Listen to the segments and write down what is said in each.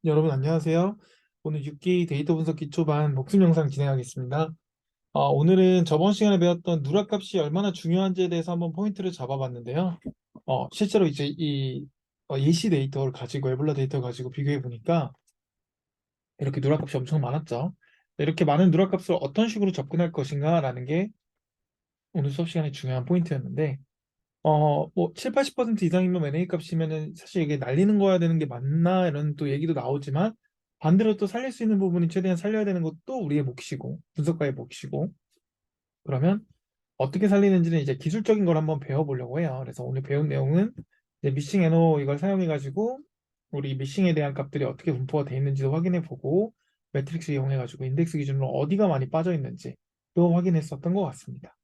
여러분 안녕하세요. 오늘 6기 데이터 분석 기초반 복습 영상 진행하겠습니다. 오늘은 저번 시간에 배웠던 누락값이 얼마나 중요한지에 대해서 한번 포인트를 잡아봤는데요. 실제로 이제 이 예시 데이터를 가지고 에볼라 데이터를 가지고 비교해 보니까 이렇게 누락값이 엄청 많았죠. 이렇게 많은 누락값을 어떤 식으로 접근할 것인가라는 게 오늘 수업 시간의 중요한 포인트였는데 뭐 7, 80% 이상이면 NA 값이면은 사실 이게 날리는 거야 되는 게 맞나 이런 또 얘기도 나오지만 반대로 또 살릴 수 있는 부분이 최대한 살려야 되는 것도 우리의 몫이고 분석가의 몫이고 그러면 어떻게 살리는지는 이제 기술적인 걸 한번 배워보려고 해요. 그래서 오늘 배운 내용은 이제 미싱 NO 이걸 사용해 가지고 우리 미싱에 대한 값들이 어떻게 분포가 되어 있는지도 확인해 보고 매트릭스 이용해 가지고 인덱스 기준으로 어디가 많이 빠져 있는지 또 확인했었던 것 같습니다.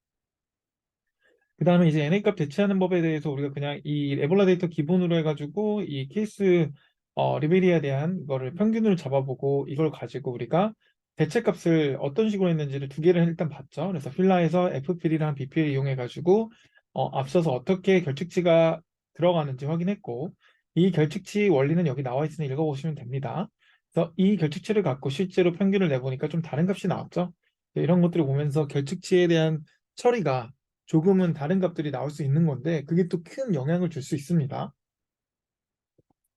그 다음에 이제 NA 값 대체하는 법에 대해서 우리가 그냥 이 에볼라 데이터 기본으로 해가지고 이 케이스 리베리아에 대한 이거를 평균으로 잡아보고 이걸 가지고 우리가 대체 값을 어떤 식으로 했는지를 두 개를 일단 봤죠. 그래서 필라에서 FPL이랑 BPL 이용해가지고 앞서서 어떻게 결측치가 들어가는지 확인했고 이 결측치 원리는 여기 나와 있으니 읽어보시면 됩니다. 그래서 이 결측치를 갖고 실제로 평균을 내보니까 좀 다른 값이 나왔죠. 이런 것들을 보면서 결측치에 대한 처리가 조금은 다른 값들이 나올 수 있는 건데 그게 또 큰 영향을 줄 수 있습니다.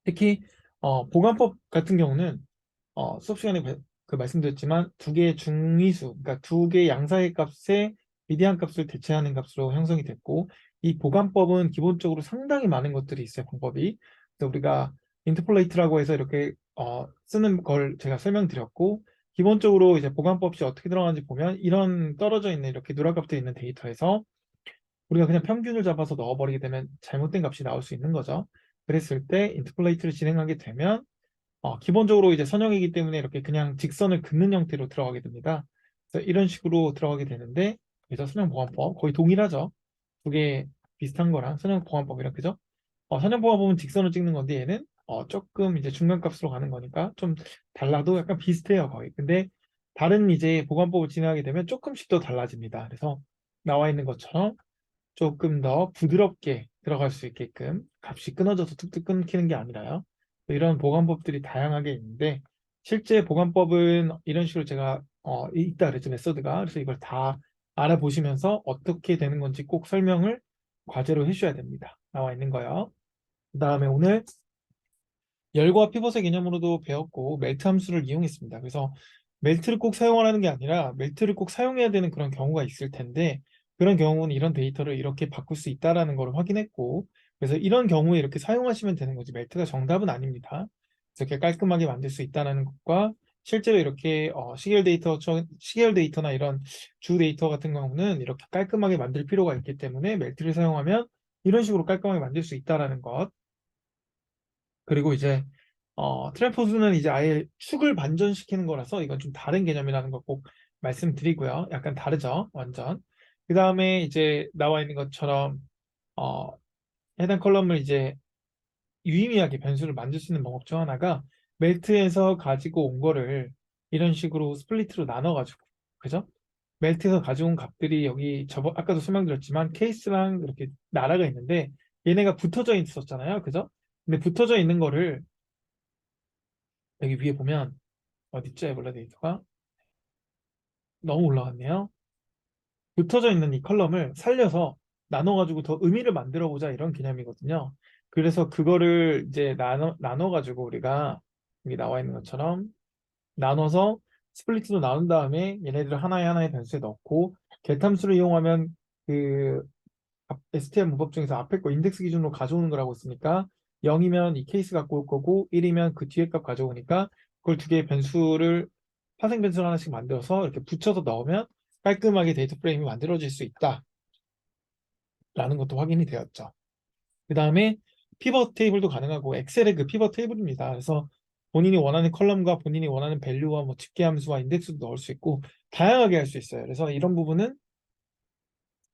특히 보관법 같은 경우는 수업 시간에 말씀드렸지만 두 개의 중위수, 그러니까 두 개의 양사의 값에 미디안 값을 대체하는 값으로 형성이 됐고 이 보관법은 기본적으로 상당히 많은 것들이 있어요. 방법이. 그래서 우리가 인터폴레이트라고 해서 이렇게 쓰는 걸 제가 설명드렸고 기본적으로 이제 보관법이 어떻게 들어가는지 보면 이런 떨어져 있는 이렇게 누락값들이 있는 데이터에서 우리가 그냥 평균을 잡아서 넣어버리게 되면 잘못된 값이 나올 수 있는 거죠. 그랬을 때 인터폴레이트를 진행하게 되면 기본적으로 이제 선형이기 때문에 이렇게 그냥 직선을 긋는 형태로 들어가게 됩니다. 그래서 이런 식으로 들어가게 되는데 그래서 선형보관법 거의 동일하죠. 두 개 비슷한 거랑 선형보관법이랑 그죠? 선형보관법은 직선을 찍는 건데 얘는 조금 이제 중간값으로 가는 거니까 좀 달라도 약간 비슷해요 거의. 근데 다른 이제 보관법을 진행하게 되면 조금씩 더 달라집니다. 그래서 나와 있는 것처럼 조금 더 부드럽게 들어갈 수 있게끔 값이 끊어져서 툭툭 끊기는 게 아니라요. 이런 보관법들이 다양하게 있는데 실제 보관법은 이런 식으로 제가 있다 그랬죠 메서드가. 그래서 이걸 다 알아보시면서 어떻게 되는 건지 꼭 설명을 과제로 해주셔야 됩니다. 나와 있는 거요. 그 다음에 오늘 열과 피벗의 개념으로도 배웠고 멜트 함수를 이용했습니다. 그래서 멜트를 꼭 사용하라는 게 아니라 멜트를 꼭 사용해야 되는 그런 경우가 있을 텐데 그런 경우는 이런 데이터를 이렇게 바꿀 수 있다라는 걸 확인했고 그래서 이런 경우에 이렇게 사용하시면 되는 거지 멜트가 정답은 아닙니다. 그래서 이렇게 깔끔하게 만들 수 있다는 것과 실제로 이렇게 시계열 데이터나 이런 주 데이터 같은 경우는 이렇게 깔끔하게 만들 필요가 있기 때문에 멜트를 사용하면 이런 식으로 깔끔하게 만들 수 있다라는 것. 그리고 이제 트램포즈는 이제 아예 축을 반전시키는 거라서 이건 좀 다른 개념이라는 거 꼭 말씀드리고요. 약간 다르죠, 완전. 그 다음에 이제 나와 있는 것처럼 어, 해당 컬럼을 이제 유의미하게 변수를 만들 수 있는 방법 중 하나가 멜트에서 가지고 온 거를 이런 식으로 스플리트로 나눠가지고, 그죠? 멜트에서 가져온 값들이 여기 아까도 설명드렸지만 케이스랑 이렇게 나라가 있는데 얘네가 붙어져 있었잖아요, 그죠? 근데 붙어져 있는 거를 여기 위에 보면 어딨죠? 에볼라 데이터가 너무 올라갔네요. 붙어져 있는 이 컬럼을 살려서 나눠가지고 더 의미를 만들어 보자 이런 개념이거든요. 그래서 그거를 이제 나눠가지고 우리가 여기 나와 있는 것처럼 나눠서 스플리트로 나눈 다음에 얘네들을 하나의 하나의 변수에 넣고 get함수를 이용하면 그 STM 문법 중에서 앞에 거 인덱스 기준으로 가져오는 거라고 했으니까 0이면 이 케이스 갖고 올 거고 1이면 그 뒤에 값 가져오니까 그걸 두 개의 변수를 파생 변수를 하나씩 만들어서 이렇게 붙여서 넣으면 깔끔하게 데이터 프레임이 만들어질 수 있다라는 것도 확인이 되었죠. 그 다음에 피벗 테이블도 가능하고 엑셀의 그 피벗 테이블입니다. 그래서 본인이 원하는 컬럼과 본인이 원하는 밸류와 뭐 집계 함수와 인덱스도 넣을 수 있고 다양하게 할 수 있어요. 그래서 이런 부분은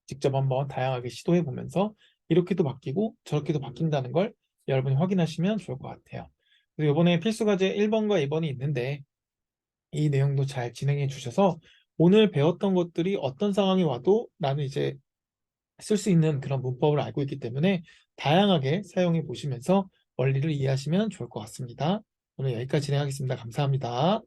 직접 한번 다양하게 시도해 보면서 이렇게도 바뀌고 저렇게도 바뀐다는 걸 여러분이 확인하시면 좋을 것 같아요. 그래서 이번에 필수 과제 1번과 2번이 있는데 이 내용도 잘 진행해 주셔서 오늘 배웠던 것들이 어떤 상황이 와도 나는 이제 쓸 수 있는 그런 문법을 알고 있기 때문에 다양하게 사용해 보시면서 원리를 이해하시면 좋을 것 같습니다. 오늘 여기까지 진행하겠습니다. 감사합니다.